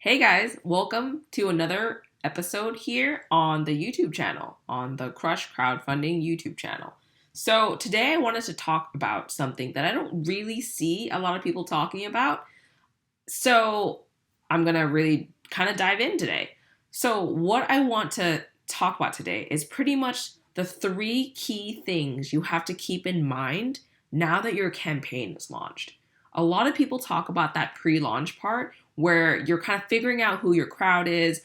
Hey guys, welcome to another episode here on the YouTube channel, on the Crush Crowdfunding YouTube channel. So today I wanted to talk about something that I don't really see a lot of people talking about. So I'm going to really kind of dive in today. So what I want to talk about today is pretty much the three key things you have to keep in mind now that your campaign is launched. A lot of people talk about that pre-launch part where you're kind of figuring out who your crowd is,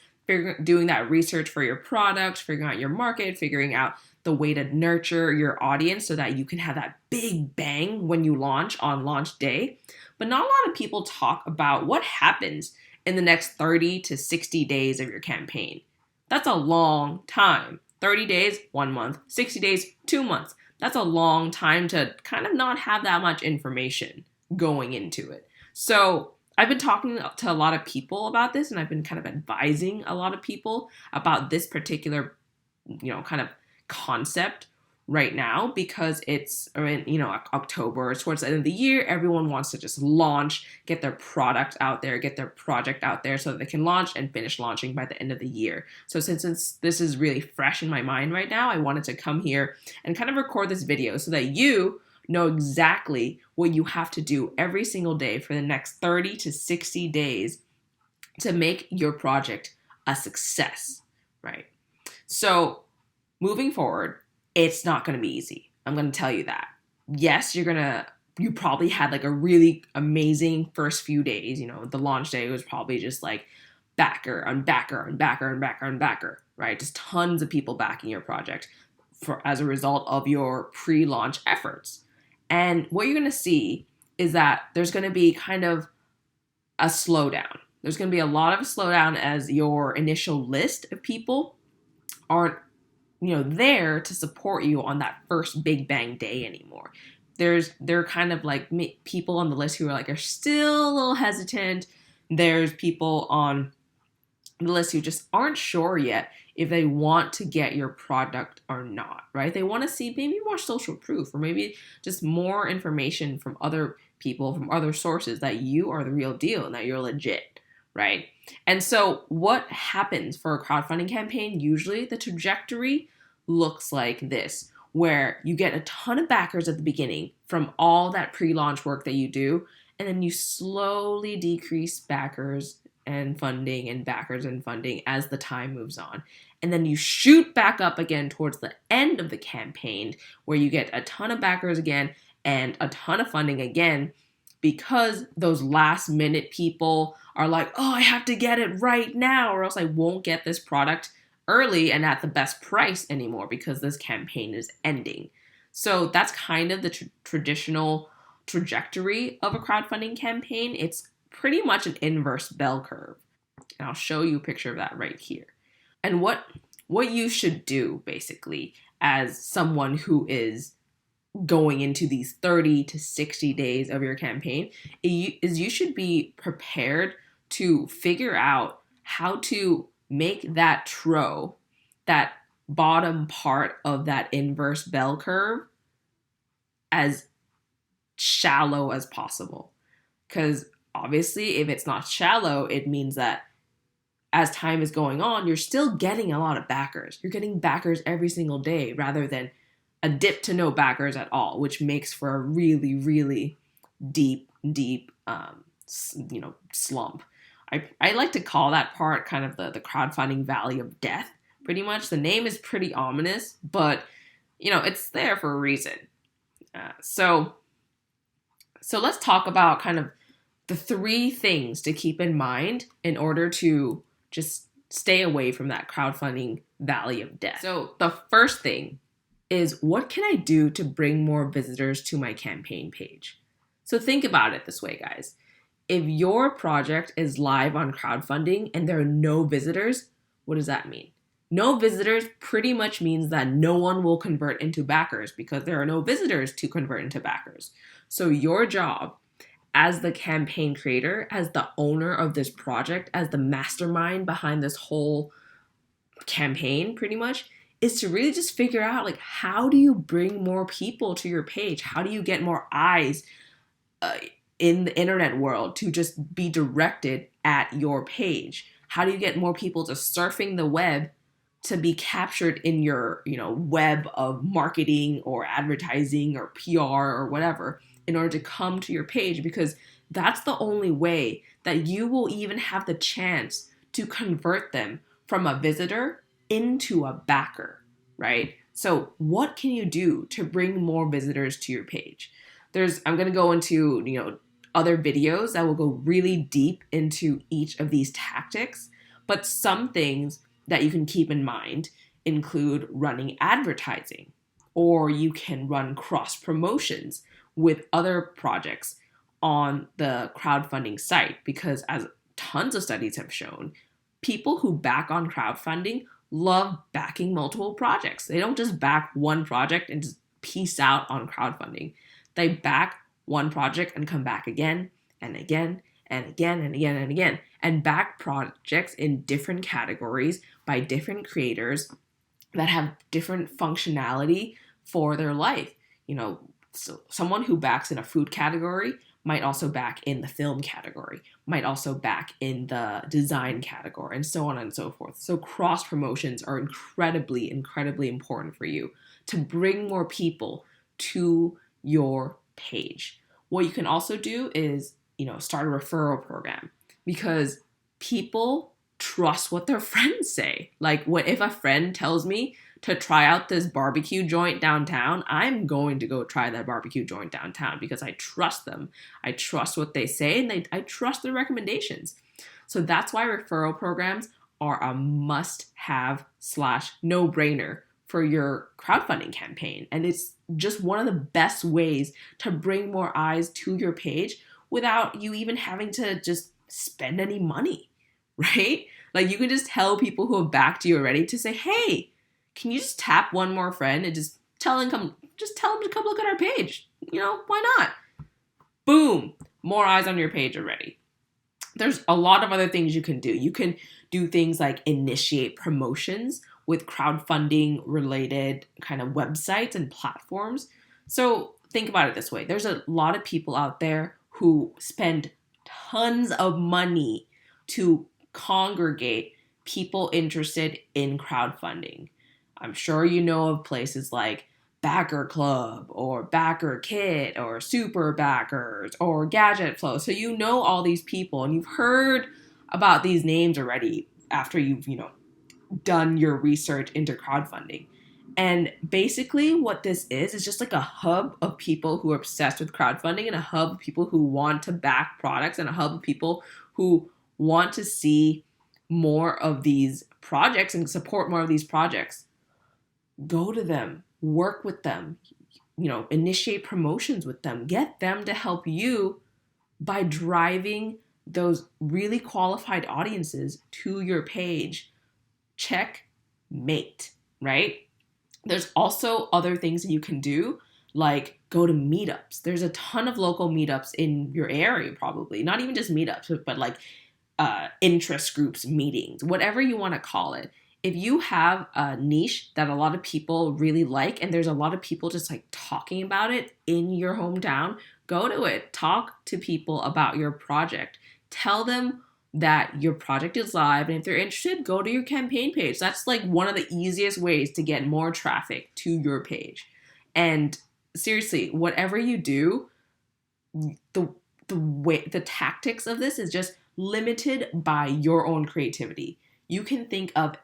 doing that research for your product, figuring out your market, figuring out the way to nurture your audience so that you can have that big bang when you launch on launch day. But not a lot of people talk about what happens in the next 30 to 60 days of your campaign. That's a long time. 30 days, 1 month, 60 days, 2 months. That's a long time to kind of not have that much information going into it. So I've been talking to a lot of people about this, and I've been kind of advising a lot of people about this particular, kind of concept right now because it's, October, towards the end of the year. Everyone wants to just launch, get their product out there, get their project out there so that they can launch and finish launching by the end of the year. So since this is really fresh in my mind right now, I wanted to come here and kind of record this video so that you know exactly what you have to do every single day for the next 30 to 60 days to make your project a success, right? So moving forward, it's not going to be easy. I'm going to tell you that. Yes, you probably had like a really amazing first few days. The launch day was probably just like backer on backer on backer on backer on backer, right? Just tons of people backing your project as a result of your pre-launch efforts. And what you're going to see is that there's going to be kind of a slowdown. There's going to be a lot of a slowdown as your initial list of people aren't, there to support you on that first big bang day anymore. They're kind of like people on the list who are still a little hesitant. There's people on the list who just aren't sure yet if they want to get your product or not, right? They want to see maybe more social proof or maybe just more information from other people, from other sources that you are the real deal and that you're legit, right? And so what happens for a crowdfunding campaign? Usually the trajectory looks like this, where you get a ton of backers at the beginning from all that pre-launch work that you do, and then you slowly decrease backers and funding and backers and funding as the time moves on. And then you shoot back up again towards the end of the campaign where you get a ton of backers again and a ton of funding again because those last minute people are like, oh, I have to get it right now or else I won't get this product early and at the best price anymore because this campaign is ending. So that's kind of the traditional trajectory of a crowdfunding campaign. It's pretty much an inverse bell curve. And I'll show you a picture of that right here. And what you should do basically as someone who is going into these 30 to 60 days of your campaign is you should be prepared to figure out how to make that that bottom part of that inverse bell curve, as shallow as possible. Because obviously, if it's not shallow, it means that as time is going on, you're still getting a lot of backers. You're getting backers every single day rather than a dip to no backers at all, which makes for a really, really deep, slump. I like to call that part kind of the crowdfunding valley of death, pretty much. The name is pretty ominous, but, it's there for a reason. So let's talk about kind of the three things to keep in mind in order to just stay away from that crowdfunding valley of death. So the first thing is, what can I do to bring more visitors to my campaign page? So think about it this way, guys. If your project is live on crowdfunding and there are no visitors, what does that mean? No visitors pretty much means that no one will convert into backers because there are no visitors to convert into backers. So your job as the campaign creator, as the owner of this project, as the mastermind behind this whole campaign, pretty much, is to really just figure out, how do you bring more people to your page? How do you get more eyes in the internet world to just be directed at your page? How do you get more people to surfing the web to be captured in your, web of marketing or advertising or PR or whatever in order to come to your page? Because that's the only way that you will even have the chance to convert them from a visitor into a backer, right? So what can you do to bring more visitors to your page? I'm going to go into, other videos that will go really deep into each of these tactics, but some things that you can keep in mind include running advertising, or you can run cross promotions with other projects on the crowdfunding site, because as tons of studies have shown, people who back on crowdfunding love backing multiple projects. They don't just back one project and just peace out on crowdfunding. They back one project and come back again and again and again and again and again, and back projects in different categories by different creators that have different functionality for their life. So someone who backs in a food category might also back in the film category, might also back in the design category, and so on and so forth. So cross promotions are incredibly, incredibly important for you to bring more people to your page. What you can also do is, start a referral program, because people trust what their friends say. Like, what if a friend tells me to try out this barbecue joint downtown? I'm going to go try that barbecue joint downtown because I trust them. I trust what they say, and I trust their recommendations. So that's why referral programs are a must-have / no-brainer for your crowdfunding campaign. And it's just one of the best ways to bring more eyes to your page without you even having to just spend any money, right? Like, you can just tell people who have backed you already to say, hey, can you just tap one more friend and just tell them to come look at our page? Why not? Boom, more eyes on your page already. There's a lot of other things you can do. You can do things like initiate promotions with crowdfunding related kind of websites and platforms. So think about it this way. There's a lot of people out there who spend tons of money to congregate people interested in crowdfunding. I'm sure you know of places like Backer Club or Backer Kit or Super Backers or Gadget Flow. So you know all these people, and you've heard about these names already after you've, done your research into crowdfunding. And basically what this is just like a hub of people who are obsessed with crowdfunding, and a hub of people who want to back products, and a hub of people who want to see more of these projects and support more of these projects. Go to them, work with them, initiate promotions with them, get them to help you by driving those really qualified audiences to your page. Checkmate, right? There's also other things that you can do, like go to meetups. There's a ton of local meetups in your area, probably. Not even just meetups, but like interest groups, meetings, whatever you want to call it. If you have a niche that a lot of people really like, and there's a lot of people just like talking about it in your hometown, go to it. Talk to people about your project. Tell them that your project is live, and if they're interested, go to your campaign page. That's like one of the easiest ways to get more traffic to your page. And seriously, whatever you do, the tactics of this is just limited by your own creativity. You can think of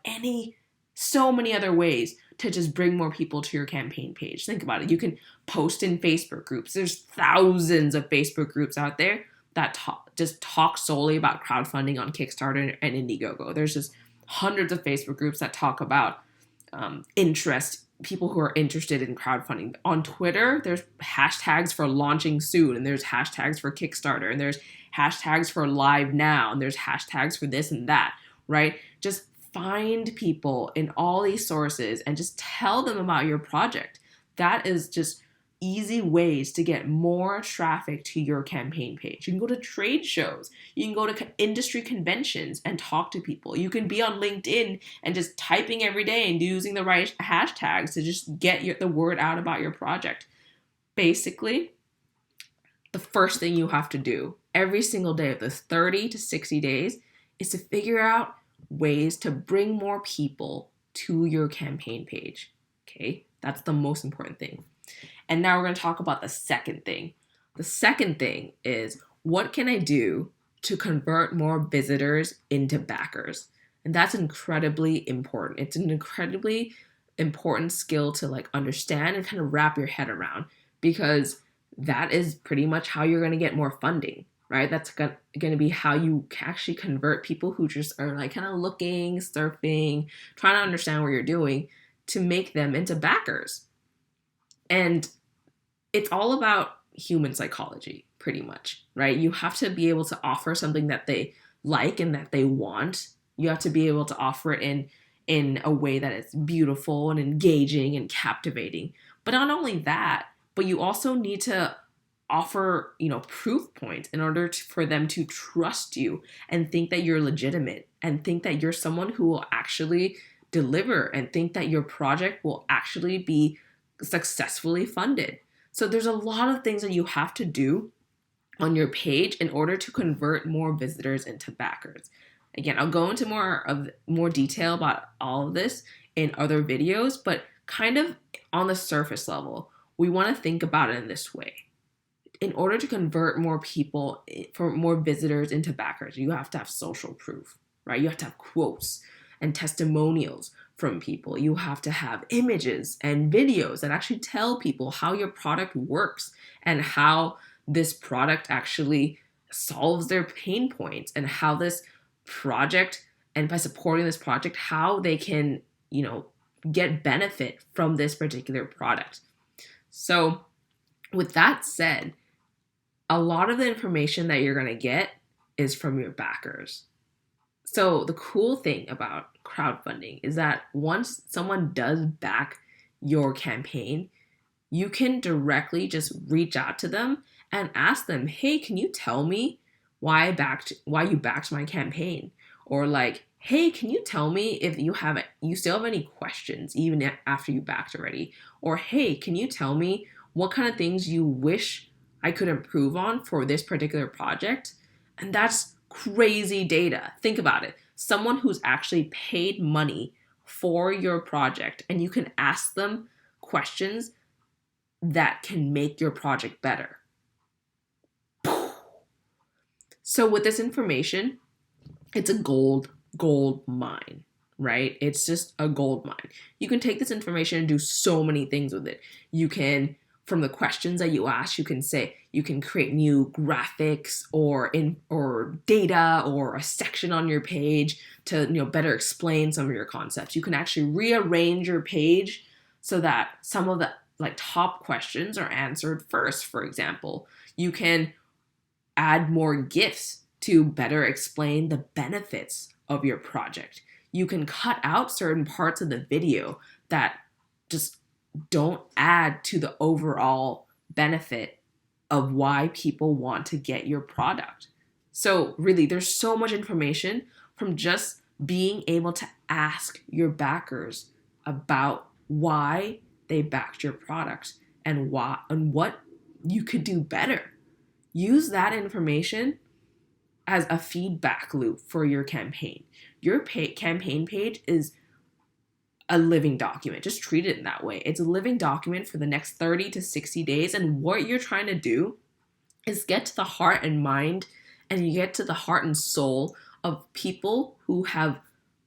so many other ways to just bring more people to your campaign page. Think about it. You can post in Facebook groups. There's thousands of Facebook groups out there that talk solely about crowdfunding on Kickstarter and Indiegogo. There's just hundreds of Facebook groups that talk about people who are interested in crowdfunding. On Twitter, there's hashtags for launching soon, and there's hashtags for Kickstarter, and there's hashtags for live now, and there's hashtags for this and that, right? Just find people in all these sources and just tell them about your project. That is just easy ways to get more traffic to your campaign page. You can go to trade shows. You can go to industry conventions and talk to people. You can be on LinkedIn and just typing every day and using the right hashtags to just get the word out about your project. Basically, the first thing you have to do every single day of those 30 to 60 days is to figure out ways to bring more people to your campaign page. Okay, that's the most important thing. And now we're going to talk about the second thing. The second thing is, what can I do to convert more visitors into backers? And that's incredibly important. It's an incredibly important skill to like understand and kind of wrap your head around, because that is pretty much how you're going to get more funding, right? That's going to be how you actually convert people who just are like kind of looking, surfing, trying to understand what you're doing, to make them into backers. And it's all about human psychology, pretty much, right? You have to be able to offer something that they like and that they want. You have to be able to offer it in a way that is beautiful and engaging and captivating. But not only that, but you also need to offer, proof points in order for them to trust you and think that you're legitimate and think that you're someone who will actually deliver and think that your project will actually be successfully funded. So there's a lot of things that you have to do on your page in order to convert more visitors into backers. Again, I'll go into more detail about all of this in other videos, but kind of on the surface level, we want to think about it in this way. In order to convert more people, for more visitors into backers, you have to have social proof, right? You have to have quotes and testimonials from people. You have to have images and videos that actually tell people how your product works and how this product actually solves their pain points, and how this project, and by supporting this project, how they can, get benefit from this particular product. So with that said, a lot of the information that you're going to get is from your backers. So the cool thing about crowdfunding is that once someone does back your campaign, you can directly just reach out to them and ask them, hey, can you tell me why you backed my campaign? Or like, hey, can you tell me if you still have any questions even after you backed already? Or hey, can you tell me what kind of things you wish I could improve on for this particular project? And that's crazy data. Think about it. Someone who's actually paid money for your project, and you can ask them questions that can make your project better. So with this information, it's a gold mine, right? It's just a gold mine. You can take this information and do so many things with it. You can, from the questions that you ask, you can create new graphics or data or a section on your page to, better explain some of your concepts. You can actually rearrange your page so that some of the top questions are answered first, for example. You can add more GIFs to better explain the benefits of your project. You can cut out certain parts of the video that just don't add to the overall benefit of why people want to get your product. So really, there's so much information from just being able to ask your backers about why they backed your product and what you could do better. Use that information as a feedback loop for your campaign. Your campaign page is a living document. Just treat it in that way. It's a living document for the next 30 to 60 days. And what you're trying to do is get to the heart and mind, and you get to the heart and soul of people who have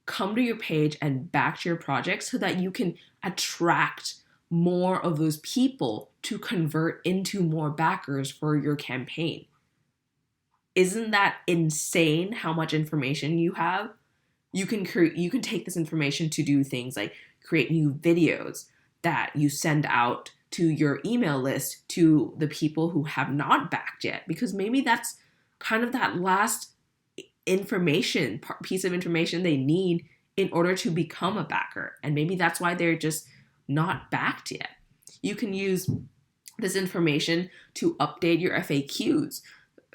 come to your page and backed your project, so that you can attract more of those people to convert into more backers for your campaign. Isn't that insane how much information you have? You can take this information to do things like create new videos that you send out to your email list to the people who have not backed yet, because maybe that's kind of that last piece of information they need in order to become a backer. And maybe that's why they're just not backed yet. You can use this information to update your FAQs.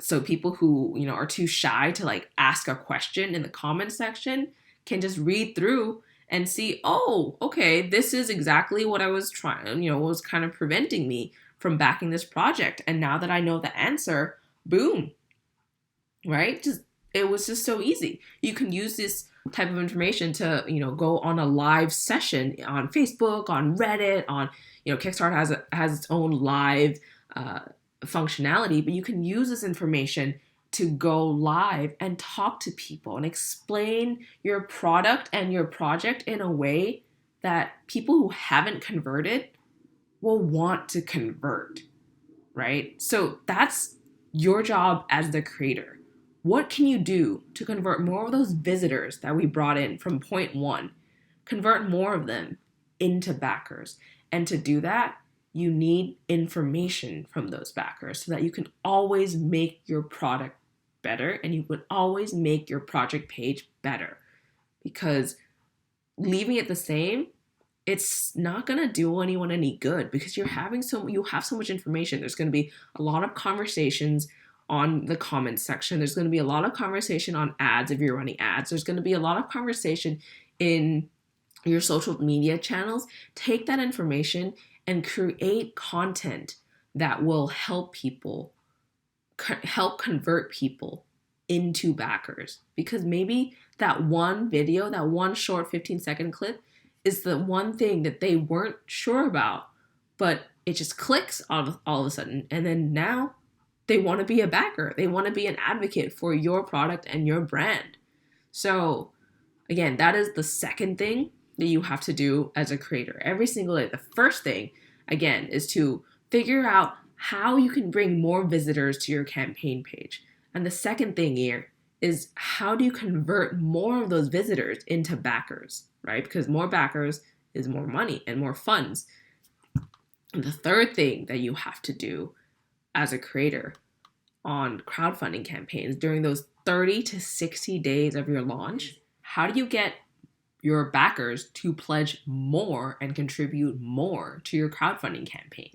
So people who, are too shy to ask a question in the comment section can just read through and see, oh, okay, this is exactly what I was trying, what was kind of preventing me from backing this project. And now that I know the answer, boom, right? Just it was just so easy. You can use this type of information to, go on a live session on Facebook, on Reddit, on, Kickstarter has its own live uh, functionality, but you can use this information to go live and talk to people and explain your product and your project in a way that people who haven't converted will want to convert, right? So that's your job as the creator. What can you do to convert more of those visitors that we brought in from point one, convert more of them into backers? And to do that, you need information from those backers so that you can always make your product better and you can always make your project page better. Because leaving it the same, it's not going to do anyone any good because you have so much information. There's going to be a lot of conversations on the comments section. There's going to be a lot of conversation on ads if you're running ads. There's going to be a lot of conversation in your social media channels. Take that information and create content that will help convert people into backers, because maybe that one video, that one short 15-second clip is the one thing that they weren't sure about, but it just clicks all of a sudden. And then now they want to be a backer. They want to be an advocate for your product and your brand. So again, that is the second thing that you have to do as a creator every single day. The first thing, again, is to figure out how you can bring more visitors to your campaign page. And the second thing here is how do you convert more of those visitors into backers, right? Because more backers is more money and more funds. And the third thing that you have to do as a creator on crowdfunding campaigns during those 30 to 60 days of your launch, how do you get your backers to pledge more and contribute more to your crowdfunding campaign?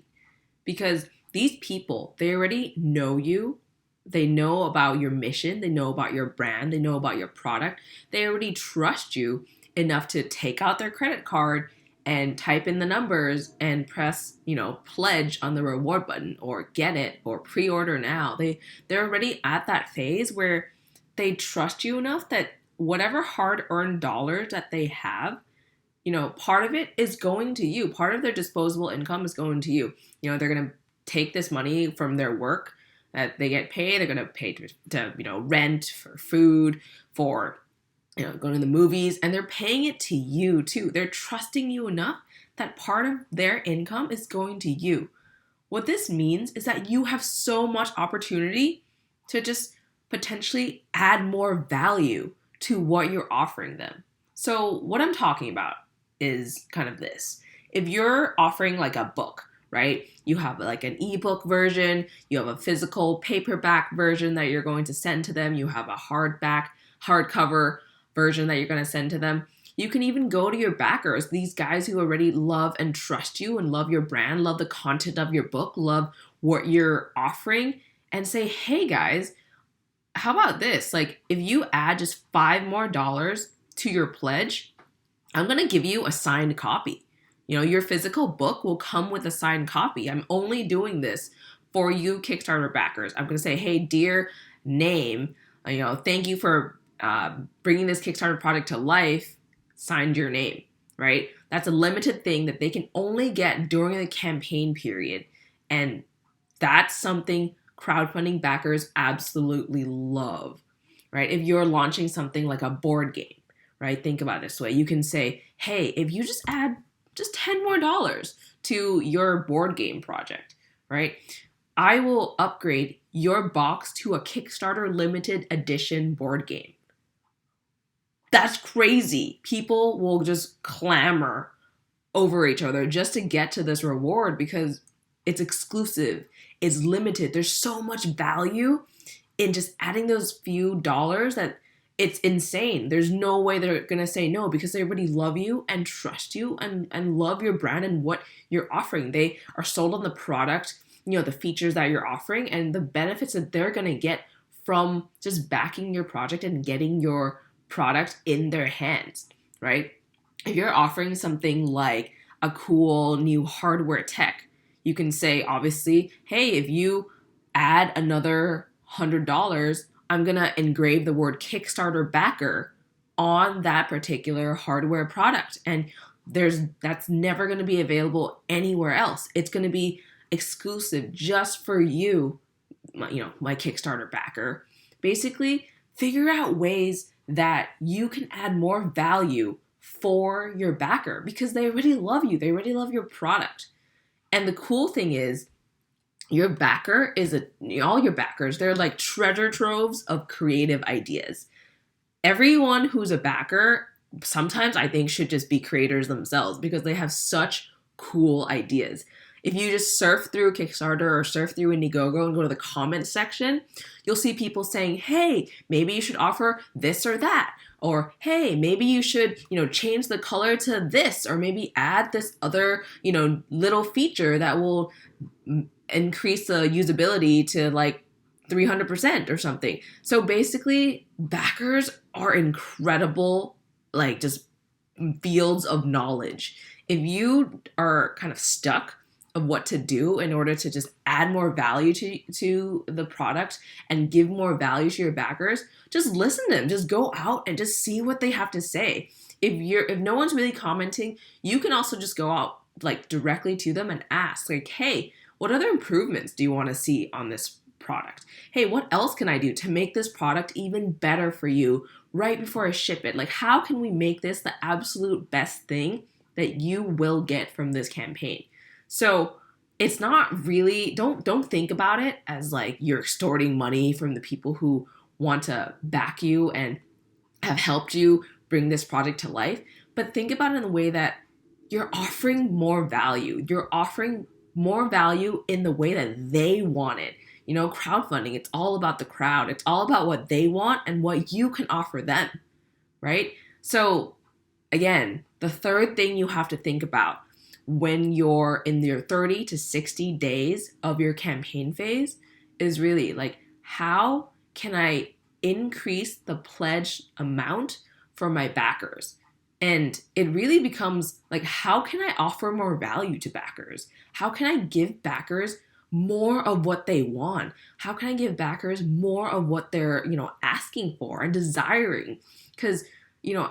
Because these people, they already know you. They know about your mission. They know about your brand. They know about your product. They already trust you enough to take out their credit card and type in the numbers and press, pledge on the reward button or get it or pre-order now. They're already at that phase where they trust you enough that whatever hard-earned dollars that they have, part of it is going to you. Part of their disposable income is going to you. They're going to take this money from their work that they get paid. They're going to pay to rent, for food, for going to the movies, and they're paying it to you too. They're trusting you enough that part of their income is going to you. What this means is that you have so much opportunity to just potentially add more value to what you're offering them. So what I'm talking about is kind of this. If you're offering like a book, right? You have like an ebook version, you have a physical paperback version that you're going to send to them, you have a hardcover version that you're going to send to them. You can even go to your backers, these guys who already love and trust you and love your brand, love the content of your book, love what you're offering, and say, hey guys, how about this? Like, if you add just $5 more to your pledge, I'm going to give you a signed copy. Your physical book will come with a signed copy. I'm only doing this for you Kickstarter backers. I'm going to say, hey, dear name, thank you for bringing this Kickstarter project to life, signed your name, right? That's a limited thing that they can only get during the campaign period. And that's something crowdfunding backers absolutely love, right? If you're launching something like a board game, right? Think about it this way. You can say, hey, if you just add just $10 more to your board game project, right? I will upgrade your box to a Kickstarter limited edition board game. That's crazy. People will just clamor over each other just to get to this reward because it's exclusive, it's limited. There's so much value in just adding those few dollars that it's insane. There's no way they're going to say no because they already love you and trust you and love your brand and what you're offering. They are sold on the product, the features that you're offering and the benefits that they're going to get from just backing your project and getting your product in their hands, right? If you're offering something like a cool new hardware tech, you can say, obviously, hey, if you add another $100, I'm going to engrave the word Kickstarter backer on that particular hardware product. And that's never going to be available anywhere else. It's going to be exclusive just for you, my Kickstarter backer. Basically, figure out ways that you can add more value for your backer because they already love you. They already love your product. And the cool thing is, your backer all your backers, they're like treasure troves of creative ideas. Everyone who's a backer, sometimes I think should just be creators themselves because they have such cool ideas. If you just surf through Kickstarter or surf through Indiegogo and go to the comment section, you'll see people saying, hey, maybe you should offer this or that. Or, hey, maybe you should, change the color to this, or maybe add this other, little feature that will increase the usability to like 300% or something. So basically, backers are incredible, like just fields of knowledge. If you are kind of stuck of what to do in order to just add more value to the product and give more value to your backers, just listen to them. Just go out and just see what they have to say. If no one's really commenting, you can also just go out like directly to them and ask like, hey, what other improvements do you want to see on this product? Hey, what else can I do to make this product even better for you right before I ship it? Like, how can we make this the absolute best thing that you will get from this campaign? So it's not really, don't think about it as like you're extorting money from the people who want to back you and have helped you bring this project to life. But think about it in the way that you're offering more value. You're offering more value in the way that they want it. Crowdfunding, it's all about the crowd. It's all about what they want and what you can offer them, right? So again, the third thing you have to think about when you're in your 30 to 60 days of your campaign phase is really like, how can I increase the pledge amount for my backers? And it really becomes like, how can I offer more value to backers? How can I give backers more of what they want? How can I give backers more of what they're, asking for and desiring? Because,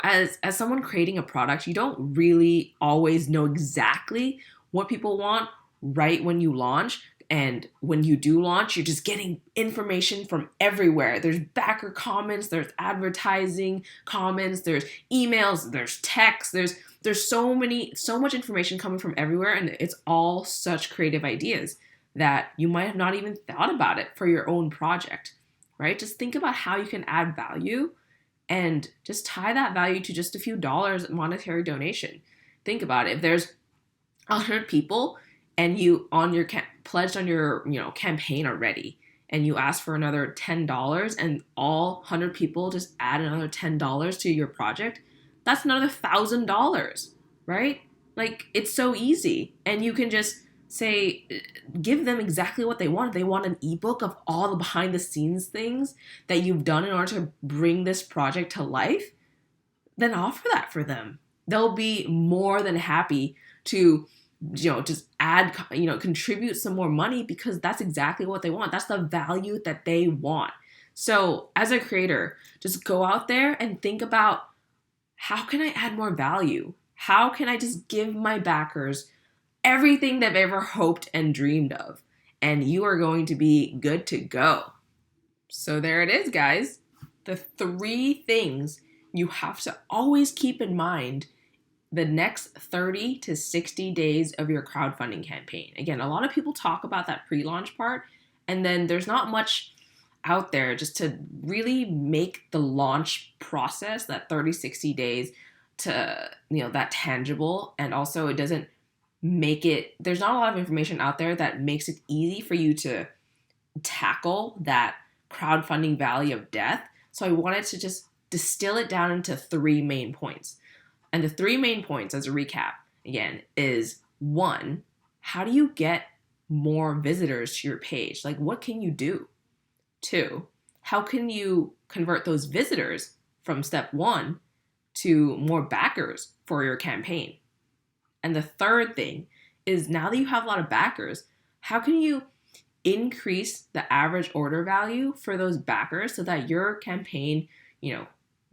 as someone creating a product, you don't really always know exactly what people want right when you launch. And when you do launch, you're just getting information from everywhere. There's backer comments, there's advertising comments, there's emails, there's texts, there's so much information coming from everywhere, and it's all such creative ideas that you might have not even thought about it for your own project, right? Just think about how you can add value and just tie that value to just a few dollars monetary donation. Think about it. If there's 100 people and you pledged on your campaign already, and you ask for another $10, and all 100 people just add another $10 to your project, that's another $1,000, right? Like, it's so easy, and you can just say, give them exactly what they want. If they want an ebook of all the behind the scenes things that you've done in order to bring this project to life, then offer that for them. They'll be more than happy to just add, contribute some more money because that's exactly what they want. That's the value that they want. So as a creator, just go out there and think about, how can I add more value? How can I just give my backers everything they've ever hoped and dreamed of? And you are going to be good to go. So there it is, guys. The 3 things you have to always keep in mind the next 30 to 60 days of your crowdfunding campaign. Again, a lot of people talk about that pre-launch part, and then there's not much out there just to really make the launch process, that 30, 60 days, to, that tangible. And also it doesn't there's not a lot of information out there that makes it easy for you to tackle that crowdfunding valley of death. So I wanted to just distill it down into 3 main points. And the 3 main points, as a recap, again, is 1, how do you get more visitors to your page? Like, what can you do? 2, how can you convert those visitors from step 1 to more backers for your campaign? And the third thing is, now that you have a lot of backers, how can you increase the average order value for those backers so that your campaign,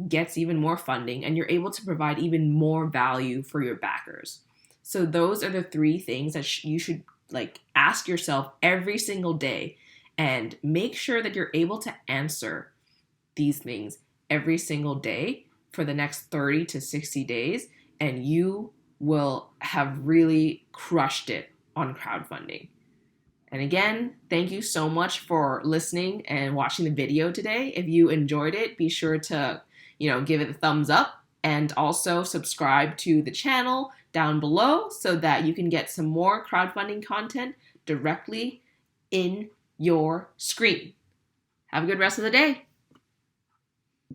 gets even more funding and you're able to provide even more value for your backers. So those are the three things that you should ask yourself every single day, and make sure that you're able to answer these things every single day for the next 30 to 60 days, and you will have really crushed it on crowdfunding. And again, thank you so much for listening and watching the video today. If you enjoyed it, be sure to, give it a thumbs up, and also subscribe to the channel down below so that you can get some more crowdfunding content directly in your screen. Have a good rest of the day.